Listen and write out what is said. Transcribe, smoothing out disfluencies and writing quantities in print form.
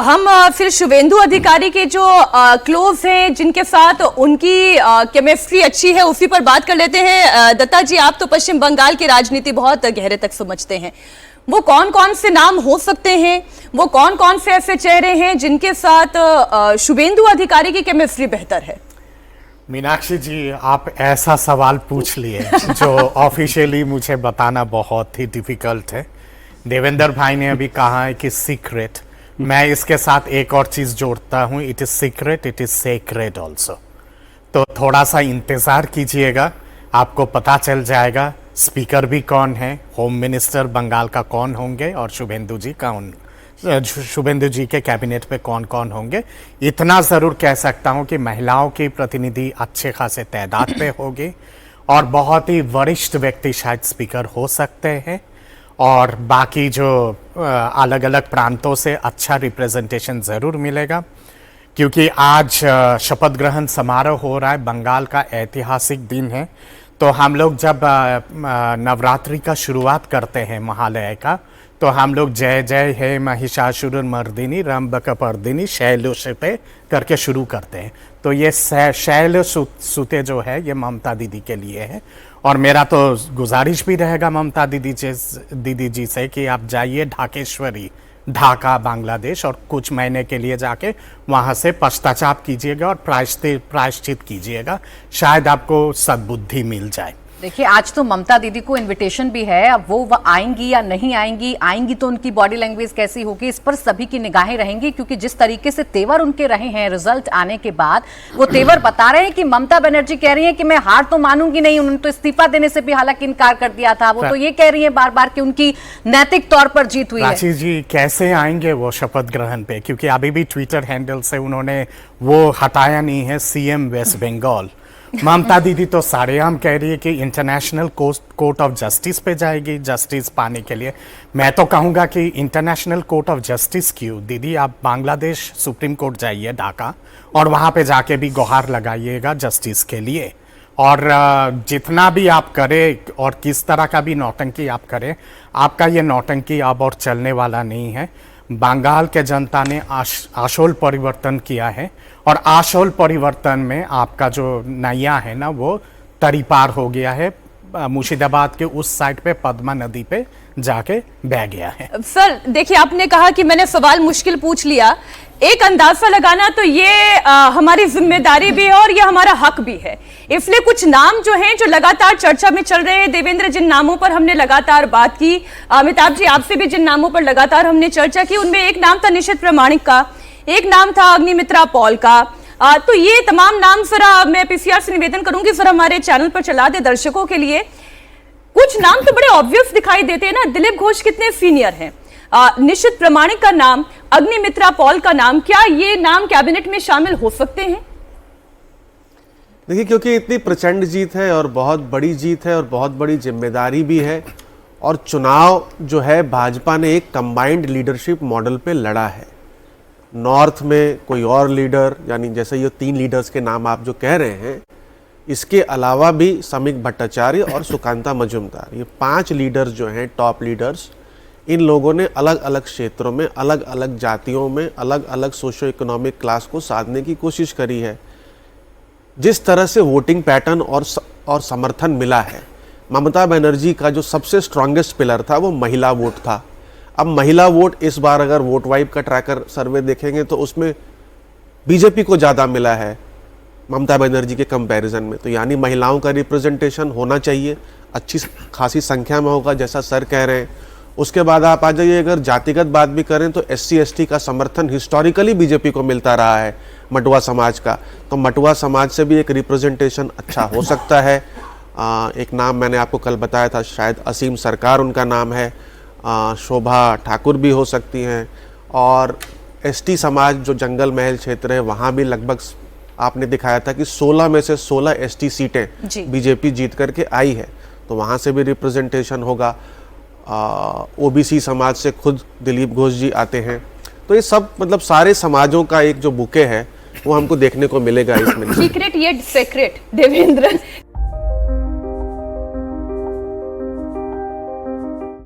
हम फिर शुभेंदु अधिकारी के जो क्लोज हैं, जिनके साथ उनकी केमिस्ट्री अच्छी है, उसी पर बात कर लेते हैं। दत्ता जी, आप तो पश्चिम बंगाल की राजनीति बहुत गहरे तक समझते हैं। वो कौन कौन से नाम हो सकते हैं, वो कौन कौन से ऐसे चेहरे हैं जिनके साथ शुभेंदु अधिकारी की केमिस्ट्री बेहतर है? मीनाक्षी जी, आप ऐसा सवाल पूछ लिए जो ऑफिशियली मुझे बताना बहुत ही डिफिकल्ट है। देवेंद्र भाई ने अभी कहा है कि सीक्रेट, मैं इसके साथ एक और चीज जोड़ता हूं, it is secret, it is secret also. तो थोड़ा सा इंतजार कीजिएगा, आपको पता चल जाएगा स्पीकर भी कौन है, होम मिनिस्टर बंगाल का कौन होंगे और शुभेंदु जी के कैबिनेट पे कौन कौन होंगे। इतना जरूर कह सकता हूं कि महिलाओं की प्रतिनिधि अच्छे खासे तादाद पे होगी और बहुत ही वरिष्ठ व्यक्ति शायद स्पीकर हो सकते हैं, और बाकी जो अलग अलग प्रांतों से अच्छा रिप्रेजेंटेशन ज़रूर मिलेगा, क्योंकि आज शपथ ग्रहण समारोह हो रहा है। बंगाल का ऐतिहासिक दिन है। तो हम लोग जब नवरात्रि का शुरुआत करते हैं महालय का, तो हम लोग जय जय हे महिषासुर मर्दिनी रंभकपर्दिनी शैलसुते करके शुरू करते हैं। तो ये शैलसुते जो है ये ममता दीदी के लिए है, और मेरा तो गुजारिश भी रहेगा ममता दीदी जी से कि आप जाइए ढाकेश्वरी, ढाका बांग्लादेश, और कुछ महीने के लिए जाके वहाँ से पश्चाताप कीजिएगा और प्रायश्चित कीजिएगा, शायद आपको सद्बुद्धि मिल जाए। देखिए, आज तो ममता दीदी को इनविटेशन भी है। अब वो आएंगी या नहीं आएंगी तो उनकी बॉडी लैंग्वेज कैसी होगी, इस पर सभी की निगाहें रहेंगी, क्योंकि जिस तरीके से तेवर उनके रहे हैं रिजल्ट आने के बाद, वो तेवर बता रहे हैं कि ममता बनर्जी कह रही है कि मैं हार तो मानूंगी नहीं। उन्होंने तो इस्तीफा देने से भी हालांकि इनकार कर दिया था। वो तो ये कह रही है बार बार कि उनकी नैतिक तौर पर जीत हुई है। रांची जी, कैसे आएंगे वो शपथ ग्रहण पे, क्योंकि अभी भी ट्विटर हैंडल से उन्होंने वो हटाया नहीं है, सीएम वेस्ट बंगाल। ममता दीदी तो सारेआम कह रही है कि इंटरनेशनल कोर्ट ऑफ जस्टिस पे जाएगी जस्टिस पाने के लिए। मैं तो कहूँगा कि इंटरनेशनल कोर्ट ऑफ जस्टिस क्यों दीदी, आप बांग्लादेश सुप्रीम कोर्ट जाइए ढाका, और वहाँ पे जाके भी गुहार लगाइएगा जस्टिस के लिए। और जितना भी आप करें और किस तरह का भी नौटंकी आप करें, आपका ये नौटंकी अब और चलने वाला नहीं है। बंगाल के जनता ने आशोल परिवर्तन किया है, और आशोल परिवर्तन में आपका जो नैया है ना, वो तरी पार हो गया है। मुर्शिदाबाद के उस साइड पे पद्मा नदी पे जाके बह गया है। सर देखिए, आपने कहा कि मैंने सवाल मुश्किल पूछ लिया। एक अंदाजा लगाना तो ये हमारी जिम्मेदारी भी है और ये हमारा हक भी है। इसलिए कुछ नाम जो हैं, जो लगातार चर्चा में चल रहे हैं, देवेंद्र जिन नामों पर हमने लगातार बात की, अमिताभ जी आपसे भी जिन नामों पर लगातार हमने चर्चा की, उनमें एक नाम था निशित प्रामाणिक का, एक नाम था अग्निमित्रा पॉल का। तो ये तमाम नाम जरा मैं पीसीआर से निवेदन करूंगी सर हमारे चैनल पर चला दे दर्शकों के लिए। कुछ नाम तो बड़े ऑब्वियस दिखाई देते हैं ना। दिलीप घोष कितने सीनियर हैं, निशित प्रामाणिक का नाम, अग्निमित्रा पॉल का नाम, क्या ये नाम कैबिनेट में शामिल हो सकते हैं? देखिए, क्योंकि इतनी प्रचंड जीत है और बहुत बड़ी जीत है और बहुत बड़ी जिम्मेदारी भी है, और चुनाव जो है भाजपा ने एक कंबाइंड लीडरशिप मॉडल पे लड़ा है। नॉर्थ में कोई और लीडर, यानी जैसे ये 3 लीडर्स के नाम आप जो कह रहे हैं, इसके अलावा भी समीक भट्टाचार्य और सुकांता मजुमदार, ये 5 लीडर्स जो हैं टॉप लीडर्स, इन लोगों ने अलग अलग क्षेत्रों में, अलग अलग जातियों में, अलग अलग सोशो इकोनॉमिक क्लास को साधने की कोशिश करी है। जिस तरह से वोटिंग पैटर्न और समर्थन मिला है, ममता बनर्जी का जो सबसे स्ट्रॉन्गेस्ट पिलर था वो महिला वोट था। अब महिला वोट इस बार अगर वोट वाइब का ट्रैकर सर्वे देखेंगे तो उसमें बीजेपी को ज़्यादा मिला है ममता बनर्जी के कंपैरिजन में। तो यानी महिलाओं का रिप्रेजेंटेशन होना चाहिए, अच्छी खासी संख्या में होगा जैसा सर कह रहे हैं। उसके बाद आप आ जाइए, अगर जातिगत बात भी करें तो SC ST का समर्थन हिस्टोरिकली बीजेपी को मिलता रहा है, मटुआ समाज का। तो मटुआ समाज से भी एक रिप्रेजेंटेशन अच्छा हो सकता है। एक नाम मैंने आपको कल बताया था, शायद असीम सरकार उनका नाम है, शोभा ठाकुर भी हो सकती हैं। और ST समाज जो जंगल महल क्षेत्र है, वहाँ भी लगभग आपने दिखाया था कि 16 में से 16 ST सीटें बीजेपी जीत करके आई है, तो वहाँ से भी रिप्रेजेंटेशन होगा। OBC समाज से खुद दिलीप घोष जी आते हैं। तो ये सब मतलब सारे समाजों का एक जो बुके है वो हमको देखने को मिलेगा इसमें। सीक्रेट ये सेक्रेट देवेंद्र,